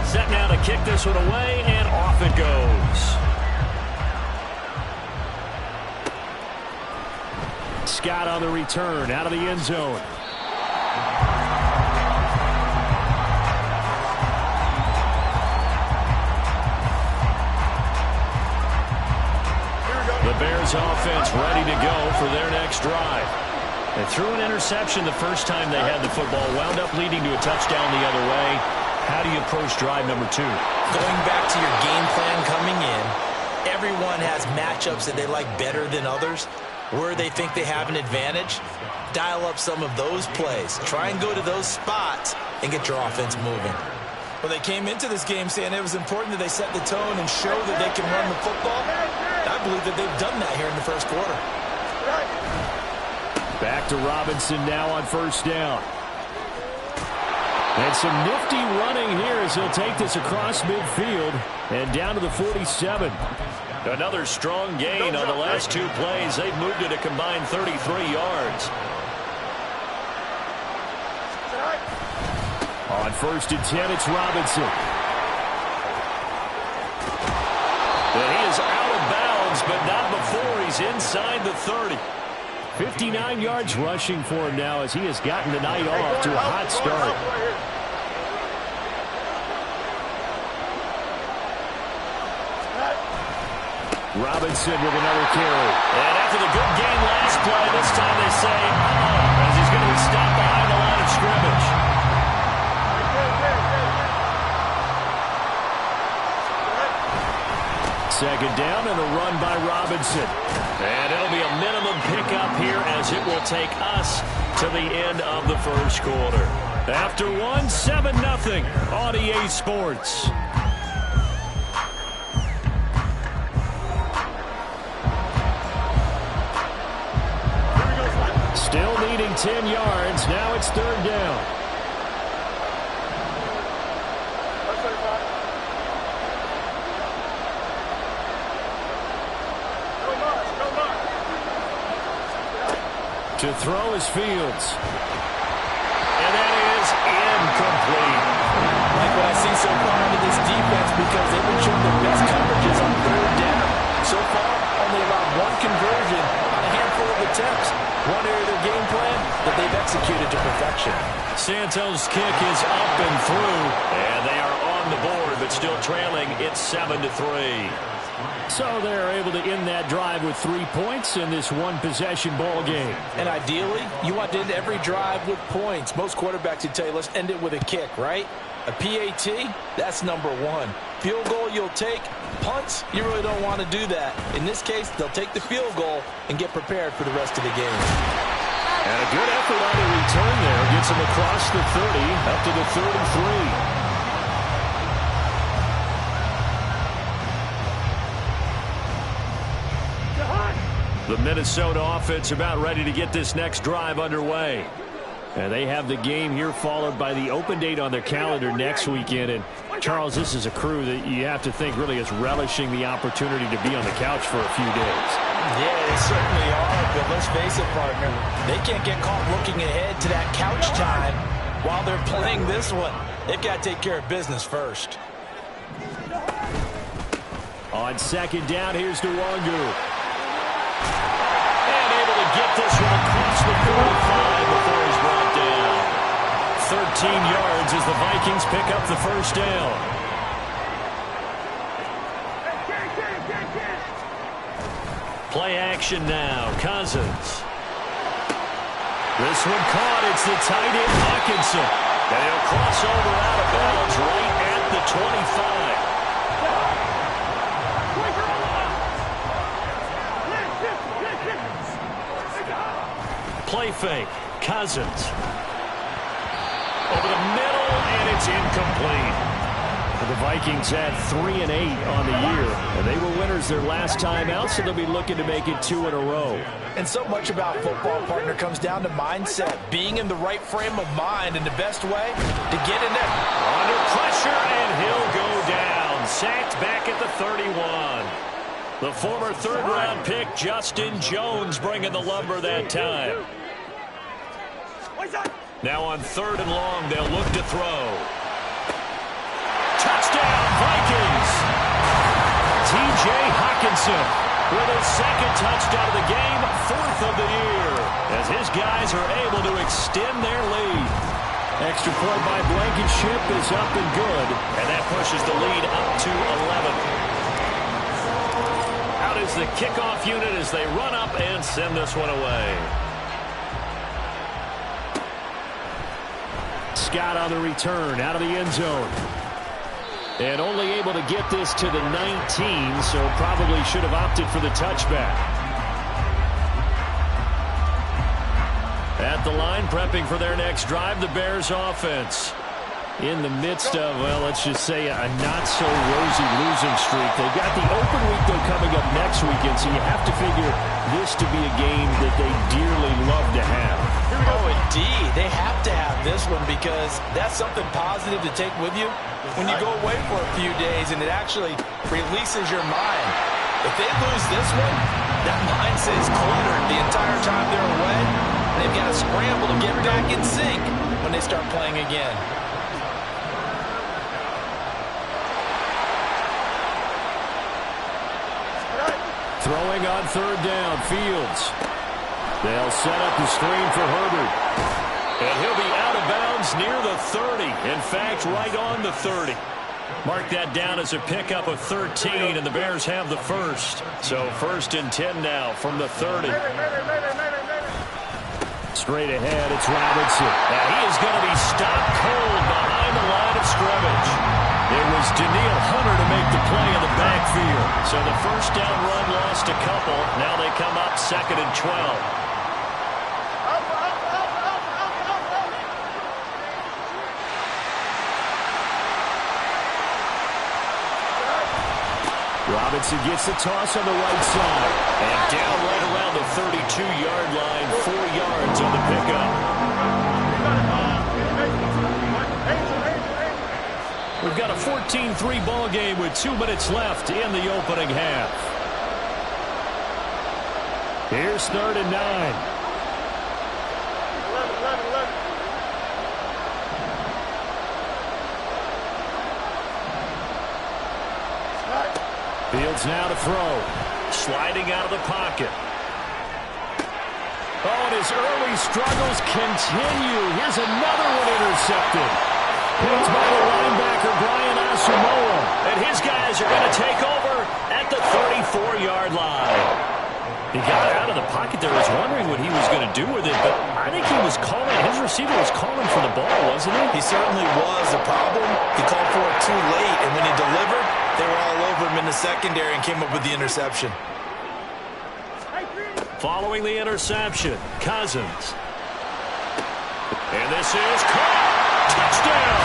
Set now to kick this one away, and off it goes. Scott on the return, out of the end zone. The Bears offense ready to go for their next drive. They threw an interception the first time they had the football, wound up leading to a touchdown the other way. How do you approach drive number 2? Going back to your game plan coming in, everyone has matchups that they like better than others. Where they think they have an advantage, dial up some of those plays. Try and go to those spots and get your offense moving. Well, they came into this game saying it was important that they set the tone and show that they can run the football. I believe that they've done that here in the first quarter. Back to Robinson now on first down. And some nifty running here as he'll take this across midfield and down to the 47. Another strong gain on the last 2 plays. They've moved it a combined 33 yards. On first and 10, it's Robinson. And he is out of bounds, but not before he's inside the 30. 59 yards rushing for him now as he has gotten the night off to a hot start. Robinson with another carry. And after the good game last play, this time they say, as he's going to be stopped behind the line of scrimmage. Second down and a run by Robinson. And it'll be a minimum pickup here as it will take us to the end of the first quarter. After 7-0 on EA Sports. Still needing 10 yards. Now it's third down. To throw is Fields. And that is incomplete. Like what I see so far out of this defense because they've been showing their best coverages on third down. So far, only allowed 1 conversion on a handful of attempts. One area of their game plan that they've executed to perfection. Santos' kick is up and through. And they are on the board, but still trailing. It's 7-3. So they're able to end that drive with 3 points in this one-possession ball game. And ideally, you want to end every drive with points. Most quarterbacks would tell you, let's end it with a kick, right? A PAT, that's number 1. Field goal you'll take. Punts, you really don't want to do that. In this case, they'll take the field goal and get prepared for the rest of the game. And a good effort on the return there. Gets him across the 30, up to the 33. The Minnesota offense about ready to get this next drive underway. And they have the game here followed by the open date on their calendar next weekend. And, Charles, this is a crew that you have to think really is relishing the opportunity to be on the couch for a few days. Yeah, they certainly are. But let's face it, partner, they can't get caught looking ahead to that couch time while they're playing this one. They've got to take care of business first. On second down, here's Nwangu. And able to get this one across the 45 before he's brought down. 13 yards as the Vikings pick up the first down. Play action now. Cousins. This one caught. It's the tight end Hawkinson. And he'll cross over out of bounds right at the 25. Play fake. Cousins. Over the middle, and it's incomplete. The Vikings had 3-8 on the year, and they were winners their last time out, so they'll be looking to make it 2 in a row. And so much about football, partner, comes down to mindset, being in the right frame of mind, and the best way to get in there. Under pressure, and he'll go down. Sacked back at the 31. The former third-round pick, Justin Jones, bringing the lumber that time. Now on 3rd and long, they'll look to throw. Touchdown! Hawkinson with his second touchdown of the game, 4th of the year, as his guys are able to extend their lead. Extra point by Blankenship is up and good, and that pushes the lead up to 11. Out is the kickoff unit as they run up and send this one away. Scott on the return out of the end zone. And only able to get this to the 19, so probably should have opted for the touchback. At the line, prepping for their next drive, the Bears offense. In the midst of, well, let's just say a not-so-rosy losing streak. They've got the open week, though, coming up next weekend, so you have to figure this to be a game that they dearly love to have. Oh, indeed. They have to have this one because that's something positive to take with you when you go away for a few days, and it actually releases your mind. If they lose this one, that mind stays cluttered the entire time they're away. They've got to scramble to get back in sync when they start playing again. Throwing on 3rd down, Fields. They'll set up the screen for Herbert. And he'll be out of bounds near the 30. In fact, right on the 30. Mark that down as a pickup of 13, and the Bears have the first. So 1st and 10 now from the 30. Straight ahead, it's Robinson. Now he is going to be stopped cold behind the line of scrimmage. It was Daniil Hunter to make the play in the backfield. So the first down run lost a couple. Now they come up 2nd and 12. Robinson gets the toss on the right side. And down right around the 32-yard line, 4 yards on the pickup. We've got a 14-3 ball game with 2 minutes left in the opening half. Here's 3rd and 9. Fields now to throw. Sliding out of the pocket. Oh, and his early struggles continue. Here's another one intercepted. Picked by the linebacker, Brian Asamoah. And his guys are going to take over at the 34-yard line. He got out of the pocket there. I was wondering what he was going to do with it, but I think he was calling. His receiver was calling for the ball, wasn't he? He certainly was. The problem, he called for it too late, and when he delivered, they were all over him in the secondary and came up with the interception. Following the interception, Cousins. And this is caught. Touchdown!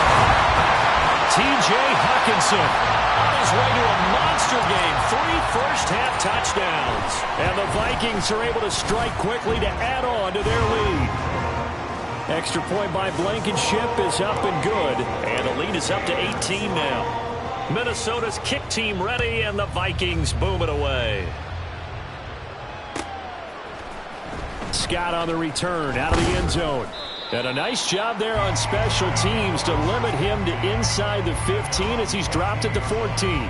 T.J. Hawkinson on his way to a monster game. 3 first-half touchdowns. And the Vikings are able to strike quickly to add on to their lead. Extra point by Blankenship is up and good. And the lead is up to 18 now. Minnesota's kick team ready, and the Vikings boom it away. Scott on the return out of the end zone. And a nice job there on special teams to limit him to inside the 15 as he's dropped it to 14.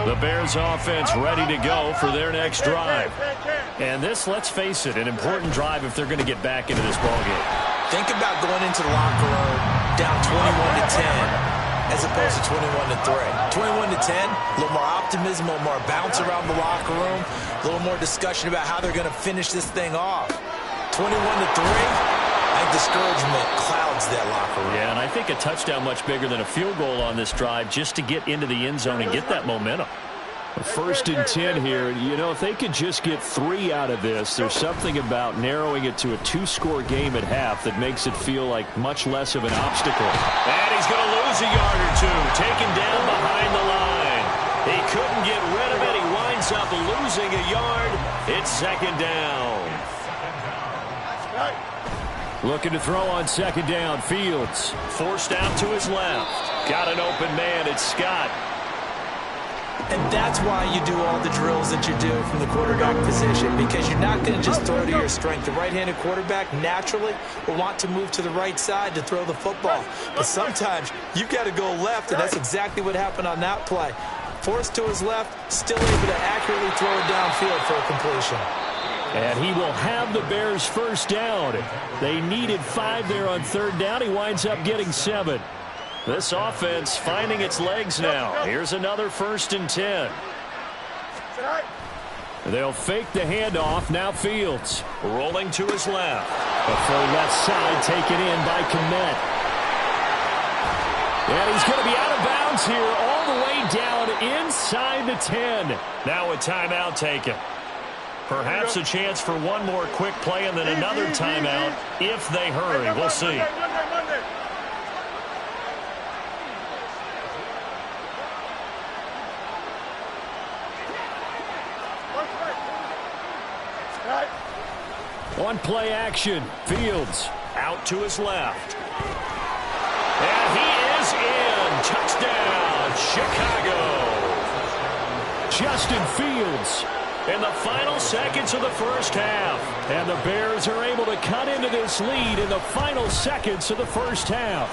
The Bears offense ready to go for their next drive. And this, let's face it, an important drive if they're going to get back into this ballgame. Think about going into the locker room down 21-10. As opposed to 21-3. 21-10, a little more optimism, a little more bounce around the locker room, a little more discussion about how they're going to finish this thing off. 21-3, I think discouragement clouds that locker room. Yeah, and I think a touchdown much bigger than a field goal on this drive just to get into the end zone and get that momentum. 1st and 10 here. You know, if they could just get 3 out of this, there's something about narrowing it to a 2-score game at half that makes it feel like much less of an obstacle. And he's going to lose a yard or 2, taken down behind the line. He couldn't get rid of it. He winds up losing a yard. It's 2nd down. Looking to throw on 2nd down. Fields forced out to his left. Got an open man. It's Scott. And that's why you do all the drills that you do from the quarterback position, because you're not going to just throw to your strength. The right-handed quarterback naturally will want to move to the right side to throw the football. But sometimes you've got to go left, and that's exactly what happened on that play. Forced to his left, still able to accurately throw it downfield for a completion. And he will have the Bears first down. They needed 5 there on third down. He winds up getting 7. This offense finding its legs now. Here's another 1st and 10. They'll fake the handoff. Now Fields rolling to his left. The full left side taken in by Kmet. And he's going to be out of bounds here all the way down inside the 10. Now a timeout taken. Perhaps a chance for one more quick play and then another timeout if they hurry. We'll see. On play action, Fields out to his left. And he is in. Touchdown, Chicago. Justin Fields in the final seconds of the first half. And the Bears are able to cut into this lead in the final seconds of the first half.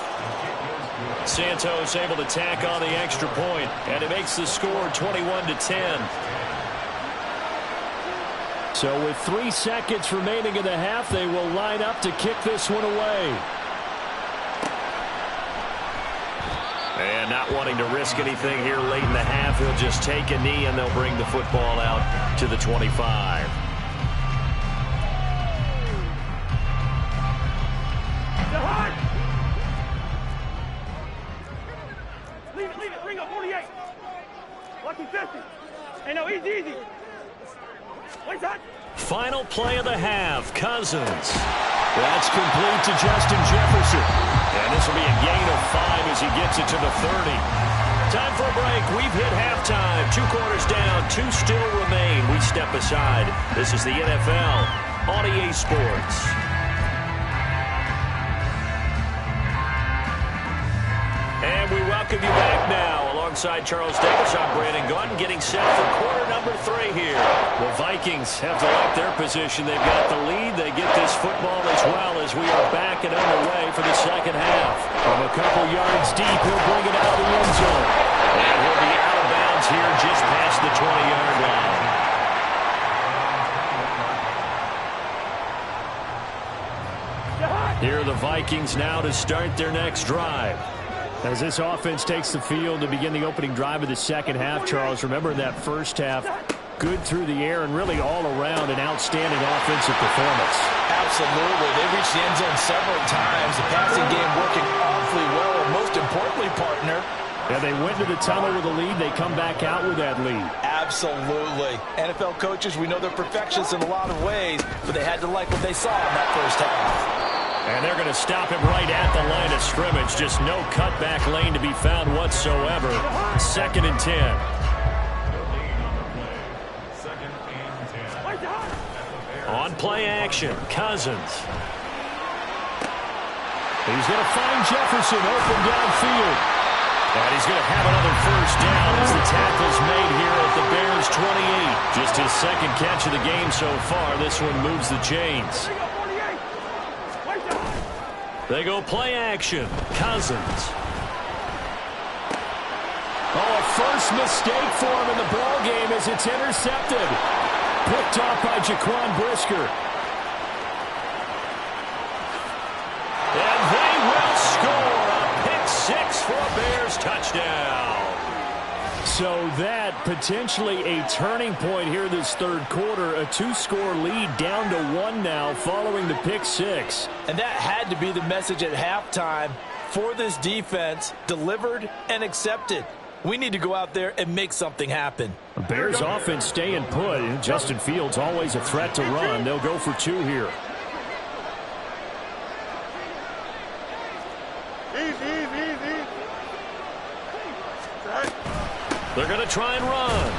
Santos able to tack on the extra point, and it makes the score 21-10. So with 3 seconds remaining in the half, they will line up to kick this one away. And not wanting to risk anything here late in the half, he'll just take a knee and they'll bring the football out to the 25. Leave it, bring up 48. Lucky 50. Hey, no, easy. Final play of the half, Cousins. That's complete to Justin Jefferson. And this will be a gain of 5 as he gets it to the 30. Time for a break. We've hit halftime. 2 quarters down, 2 still remain. We step aside. This is the NFL on EA Sports. And we welcome you back now. Alongside Charles Davis, I'm Brandon Gaudin, getting set for quarter number 3 here. The Vikings have to like their position. They've got the lead. They get this football as well as we are back and underway for the second half. From a couple yards deep, he'll bring it out of the end zone. And he'll be out of bounds here just past the 20-yard line. Here are the Vikings now to start their next drive. As this offense takes the field to begin the opening drive of the second half, Charles, remember in that first half, good through the air and really all around an outstanding offensive performance. Absolutely. They reached the end zone several times. The passing game working awfully well, and most importantly, partner. Yeah, they went to the tunnel with a lead. They come back out with that lead. Absolutely. NFL coaches, we know they're perfectionists in a lot of ways, but they had to like what they saw in that first half. And they're going to stop him right at the line of scrimmage. Just no cutback lane to be found whatsoever. 2nd and 10. On play action, Cousins. He's going to find Jefferson open downfield. And he's going to have another first down as the tackle's made here at the Bears 28. Just his 2nd catch of the game so far. This one moves the chains. They go play action. Cousins. Oh, a first mistake for him in the ball game as it's intercepted. Picked off by Jaquan Brisker. And they will score a pick 6 for a Bears touchdown. So that potentially a turning point here this third quarter. A 2-score lead down to 1 now following the pick 6. And that had to be the message at halftime for this defense. Delivered and accepted. We need to go out there and make something happen. The Bears offense staying put. Justin Fields always a threat to run. They'll go for 2 here. Easy. They're going to try and run.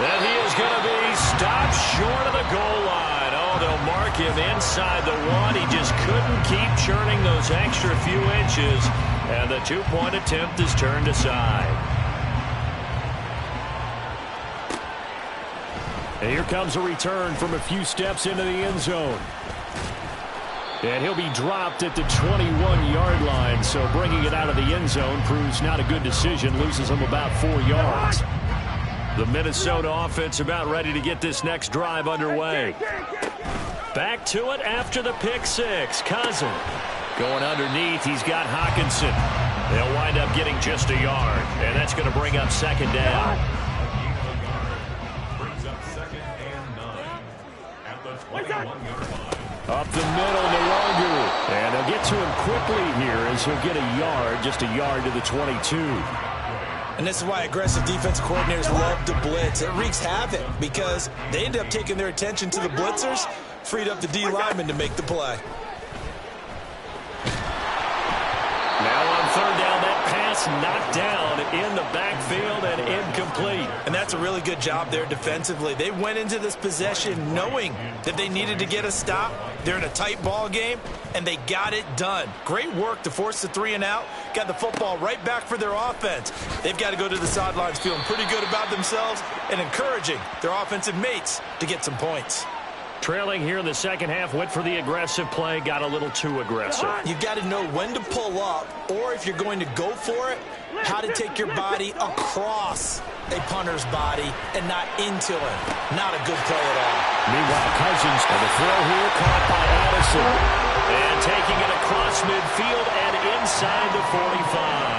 And he is going to be stopped short of the goal line. Oh, they'll mark him inside the 1. He just couldn't keep churning those extra few inches. And the 2-point attempt is turned aside. And here comes a return from a few steps into the end zone. And he'll be dropped at the 21-yard line, so bringing it out of the end zone proves not a good decision, loses him about 4 yards. The Minnesota offense about ready to get this next drive underway. Back to it after the pick six. Cousin going underneath. He's got Hawkinson. They'll wind up getting just a yard, and that's going to bring up second down. Brings up 2nd and 9 at the 21-yard line. Up the middle, Nwogu. And they'll get to him quickly here as he'll get a yard, just a yard to the 22. And this is why aggressive defense coordinators love to blitz. It wreaks havoc because they end up taking their attention to the blitzers, freed up the D lineman to make the play. Now on third down, that pass knocked down in the backfield and incomplete. And that's a really good job there defensively. They went into this possession knowing that they needed to get a stop. They're in a tight ball game, and they got it done. Great work to force the 3 and out. Got the football right back for their offense. They've got to go to the sidelines feeling pretty good about themselves and encouraging their offensive mates to get some points. Trailing here in the second half, went for the aggressive play, got a little too aggressive. You've got to know when to pull up, or if you're going to go for it, how to take your body across a punter's body and not into him. Not a good play at all. Meanwhile, Cousins, and the throw here caught by Addison. And taking it across midfield and inside the 45.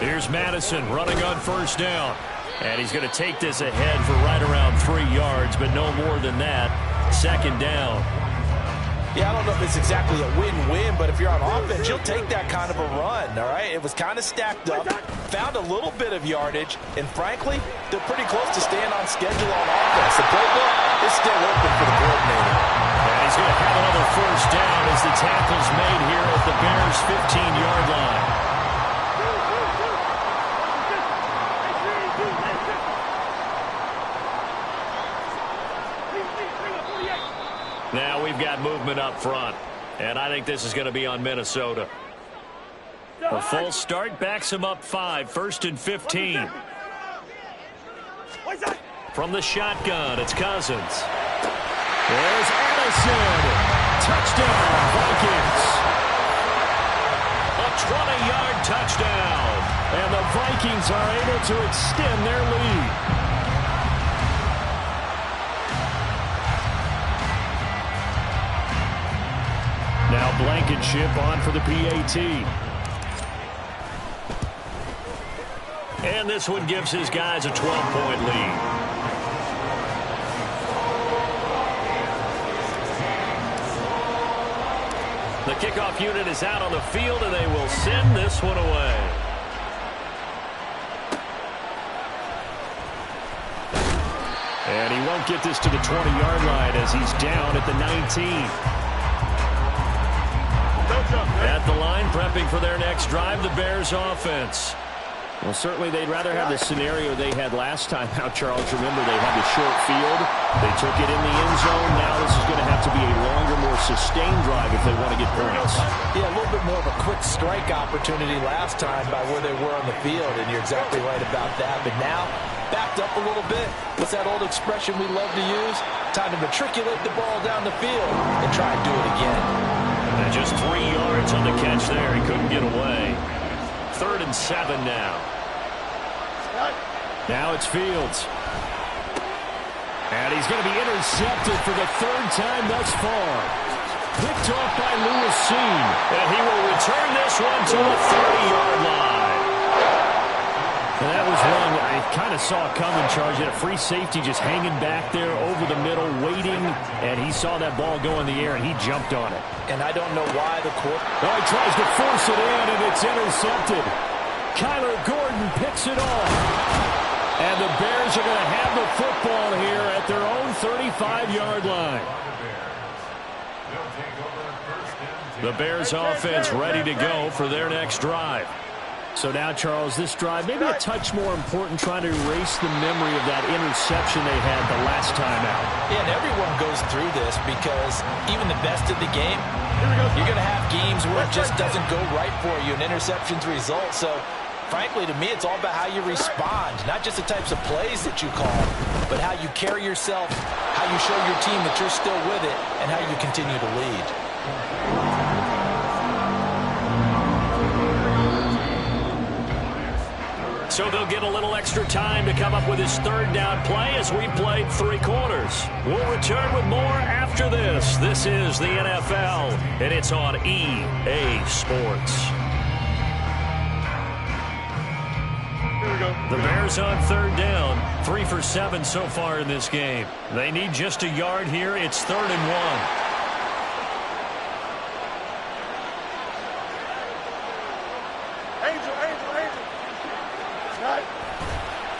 Here's Madison running on first down. And he's going to take this ahead for right around 3 yards, but no more than that. Second down. Yeah, I don't know if it's exactly a win-win, but if you're on offense, you'll take that kind of a run, all right? It was kind of stacked up, found a little bit of yardage, and frankly, they're pretty close to staying on schedule on offense. The playbook is still open for the coordinator. And he's going to have another first down as the tackle's made here at the Bears' 15-yard line. Now we've got movement up front, and I think this is going to be on Minnesota. A full start backs him up 5, 1st and 15. From the shotgun, it's Cousins. There's Addison. Touchdown, Vikings. A 20-yard touchdown, and the Vikings are able to extend their lead. Now Blankenship on for the PAT. And this one gives his guys a 12-point lead. The kickoff unit is out on the field, and they will send this one away. And he won't get this to the 20-yard line as he's down at the 19. At the line, prepping for their next drive, the Bears offense. Well, certainly they'd rather have the scenario they had last time out, Charles. Remember, they had the short field. They took it in the end zone. Now this is going to have to be a longer, more sustained drive if they want to get points. Yeah, a little bit more of a quick strike opportunity last time by where they were on the field, and you're exactly right about that. But now, backed up a little bit. What's that old expression we love to use? Time to matriculate the ball down the field and try and do it again. And just 3 yards on the catch there. He couldn't get away. 3rd and 7 now. Now it's Fields. And he's going to be intercepted for the 3rd time thus far. Picked off by Lewis Seen. And he will return this one to the 30-yard line. And that was one I kind of saw coming, Charge. He had a free safety just hanging back there over the middle, waiting. And he saw that ball go in the air, and he jumped on it. And I don't know why the court... Oh, he tries to force it in, and it's intercepted. Kyler Gordon picks it off. And the Bears are going to have the football here at their own 35-yard line. The Bears offense ready to go for their next drive. So now, Charles, this drive maybe a touch more important, trying to erase the memory of that interception they had the last time out. Yeah, and everyone goes through this because even the best of the game, you're going to have games where it just doesn't go right for you, and interceptions result. So frankly, to me, it's all about how you respond, not just the types of plays that you call, but how you carry yourself, how you show your team that you're still with it, and how you continue to lead. So they'll get a little extra time to come up with his third down play as we played 3 quarters. We'll return with more after this. This is the NFL, and it's on EA Sports. Here we go. The Bears on third down, 3 for 7 so far in this game. They need just a yard here. It's 3rd and 1.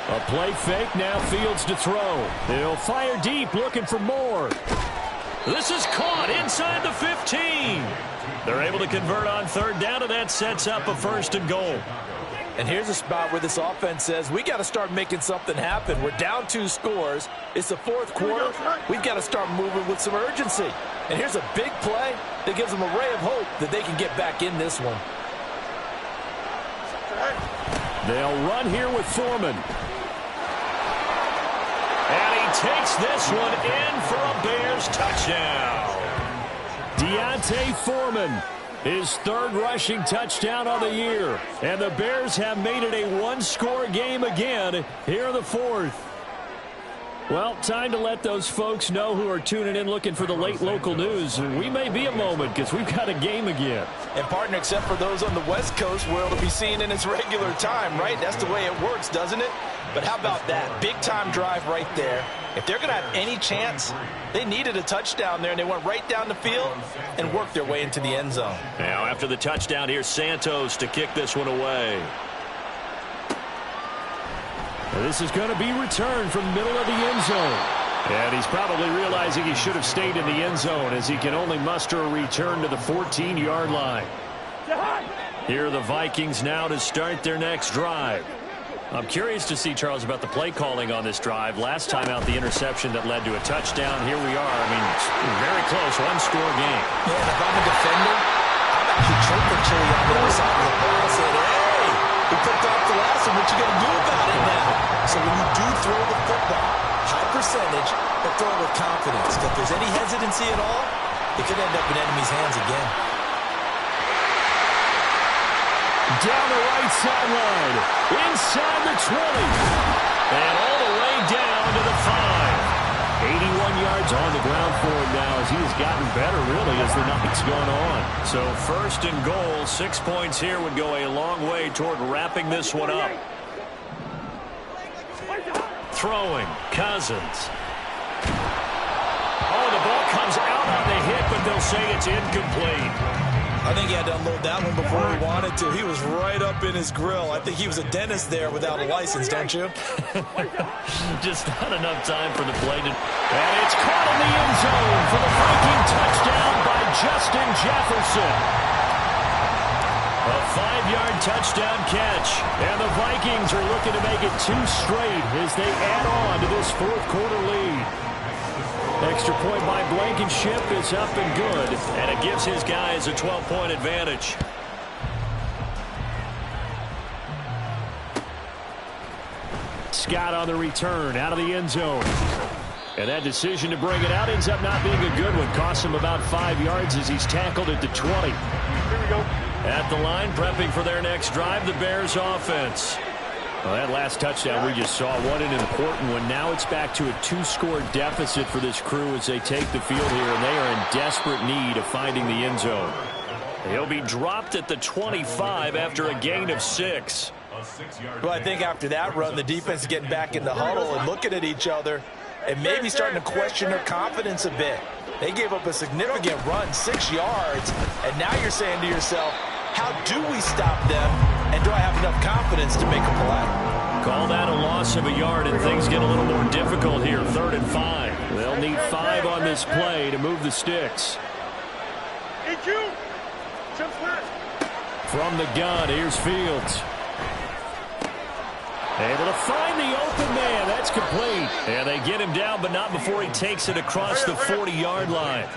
A play fake, now Fields to throw. He'll fire deep, looking for more. This is caught inside the 15. They're able to convert on third down, and that sets up a 1st and goal. And here's a spot where this offense says, we got to start making something happen. We're down 2 scores. It's the 4th quarter. We've got to start moving with some urgency. And here's a big play that gives them a ray of hope that they can get back in this one. They'll run here with Foreman. And he takes this one in for a Bears touchdown. Deontay Foreman, his 3rd rushing touchdown of the year. And the Bears have made it a 1-score game again here in the 4th. Well, time to let those folks know who are tuning in looking for the late local news. We may be a moment because we've got a game again. And, partner, except for those on the West Coast where it'll be seen in its regular time, right? That's the way it works, doesn't it? But how about that? Big-time drive right there. If they're going to have any chance, they needed a touchdown there, and they went right down the field and worked their way into the end zone. Now, after the touchdown, here's Santos to kick this one away. This is going to be returned from the middle of the end zone. And he's probably realizing he should have stayed in the end zone as he can only muster a return to the 14-yard line. Here are the Vikings now to start their next drive. I'm curious to see, Charles, about the play calling on this drive. Last time out, the interception that led to a touchdown. Here we are. I mean, very close, 1-score game. Yeah, and if I'm a defender, I'm actually chirping Chili on the other side of the ball and saying, hey, we picked off the last one. What you going to do about it now? So when you do throw the football, high percentage, but throw it with confidence. If there's any hesitancy at all, it could end up in enemy's hands again. Down the right sideline, inside the 20, and all the way down to the 5. 81 yards on the ground for him now as he has gotten better, really, as the night's gone on. So 1st and goal, 6 points here would go a long way toward wrapping this one up. Throwing, Cousins. Oh, the ball comes out on the hit, but they'll say it's incomplete. I think he had to unload that one before he wanted to. He was right up in his grill. I think he was a dentist there without a license, don't you? Just not enough time for the play. And it's caught in the end zone for the Viking touchdown by Justin Jefferson. A 5-yard touchdown catch. And the Vikings are looking to make it 2 straight as they add on to this 4th quarter lead. Extra point by Blankenship is up and good, and it gives his guys a 12-point advantage. Scott on the return, out of the end zone. And that decision to bring it out ends up not being a good one. Costs him about 5 yards as he's tackled at the 20. Here we go. At the line, prepping for their next drive, the Bears offense. Well, that last touchdown we just saw, what an important one. Now it's back to a 2-score deficit for this crew as they take the field here, and they are in desperate need of finding the end zone. He'll be dropped at the 25 after a gain of 6. Well, I think after that run, the defense is getting back in the huddle and looking at each other and maybe starting to question their confidence a bit. They gave up a significant run, 6 yards, and now you're saying to yourself, how do we stop them, and do I have enough confidence to make a play? Call that a loss of a yard, and things get a little more difficult here. 3rd and 5. They'll need 5 on this play to move the sticks. From the gun, here's Fields. Able to find the open man. That's complete. And they get him down, but not before he takes it across the 40-yard line.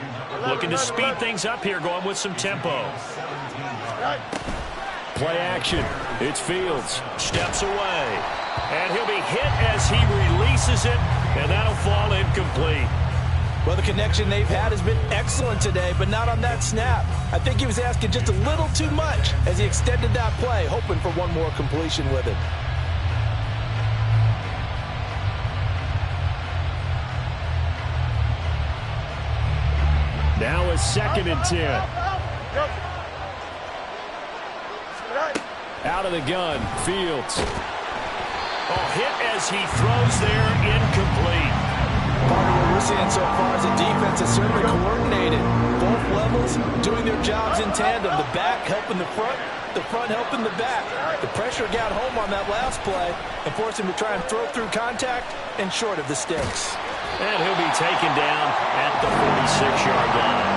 Looking to speed things up here, going with some tempo. Play action. It's Fields. Steps away. And he'll be hit as he releases it, and that'll fall incomplete. Well, the connection they've had has been excellent today, but not on that snap. I think he was asking just a little too much as he extended that play, hoping for one more completion with it. Now a 2nd and 10. Out of the gun, Fields. Oh, hit as he throws there, incomplete. Part of what we're seeing so far is the defense is certainly coordinated. Both levels doing their jobs in tandem. The back helping the front helping the back. The pressure got home on that last play and forced him to try and throw through contact and short of the sticks. And he'll be taken down at the 46-yard line.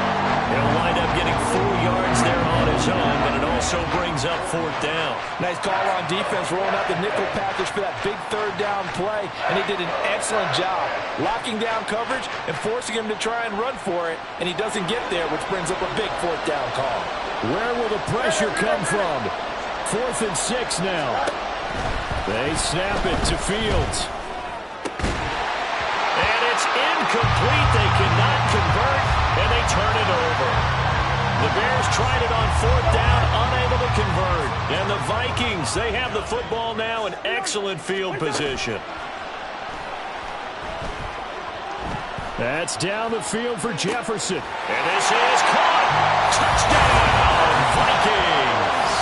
He'll wind up getting 4 yards there on his own, but it also brings up 4th down. Nice call on defense, rolling out the nickel package for that big 3rd down play, and he did an excellent job locking down coverage and forcing him to try and run for it, and he doesn't get there, which brings up a big 4th down call. Where will the pressure come from? 4th and 6 now. They snap it to Fields. And it's incomplete. They cannot convert, and they turn it over. The Bears tried it on 4th down, unable to convert. And the Vikings, they have the football now in excellent field position. That's down the field for Jefferson. And this is caught. Touchdown, Vikings.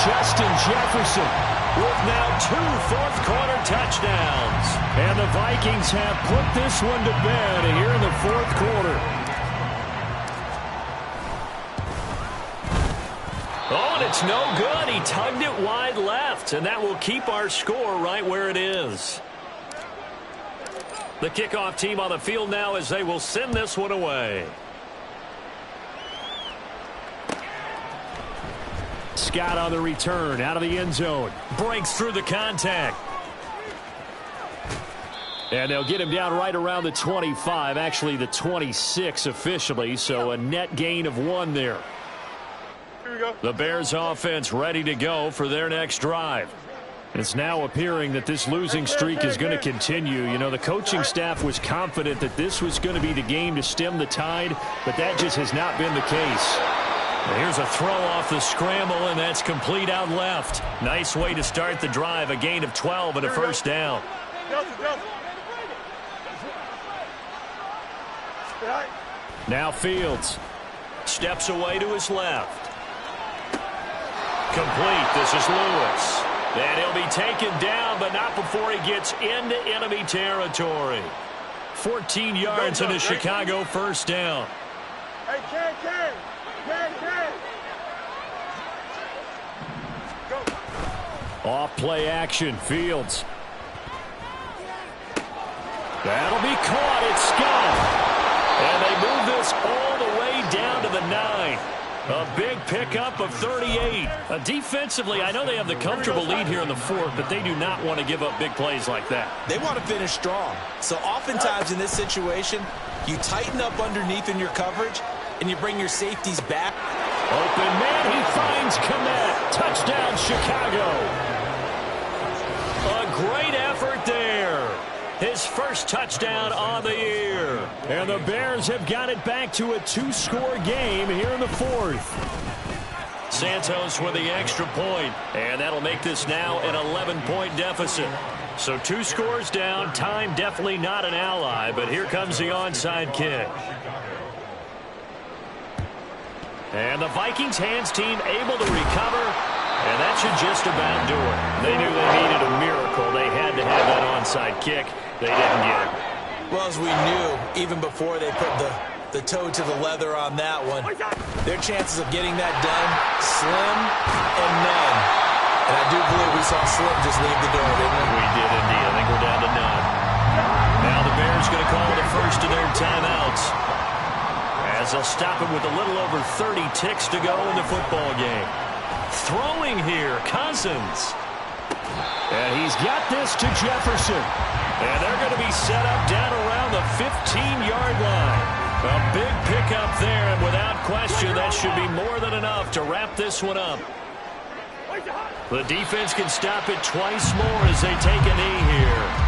Justin Jefferson with now 2 fourth-quarter touchdowns. And the Vikings have put this one to bed here in the 4th quarter. Oh, and it's no good. He tugged it wide left, and that will keep our score right where it is. The kickoff team on the field now as they will send this one away. Scott on the return, out of the end zone. Breaks through the contact. And they'll get him down right around the 25, actually the 26 officially, so a net gain of 1 there. Here we go. The Bears offense ready to go for their next drive. It's now appearing that this losing streak is going to continue. You know, the coaching staff was confident that this was going to be the game to stem the tide, but that just has not been the case. And here's a throw off the scramble, and that's complete out left. Nice way to start the drive, a gain of 12 and a 1st down. Now Fields steps away to his left. Complete. This is Lewis. And he'll be taken down, but not before he gets into enemy territory. 14 yards and a Chicago 1st down. Hey, Ken. Go. Off play action, Fields. That'll be caught. It's Scott. And they move this all the way down to the 9. A big pickup of 38. Defensively, I know they have the comfortable lead here in the 4th, but they do not want to give up big plays like that. They want to finish strong. So oftentimes in this situation, you tighten up underneath in your coverage, and you bring your safeties back. Open man, he finds Kmet. Touchdown, Chicago. A great effort there. His 1st touchdown on the year. And the Bears have got it back to a 2-score game here in the 4th. Santos with the extra point, and that'll make this now an 11-point deficit. So 2 scores down, time definitely not an ally, but here comes the onside kick. And the Vikings hands team able to recover, and that should just about do it. They knew they needed a miracle. They had to have that onside kick. They didn't get it. Well, as we knew, even before they put the toe to the leather on that one, their chances of getting that done, slim and none. And I do believe we saw Slim just leave the door, didn't we? We did indeed. I think we're down to none. Now the Bears going to call the first of their timeouts, as they'll stop it with a little over 30 ticks to go in the football game. Throwing here, Cousins. And he's got this to Jefferson. And they're going to be set up down around the 15-yard line. A big pickup there, and without question, that should be more than enough to wrap this one up. The defense can stop it twice more as they take a knee here.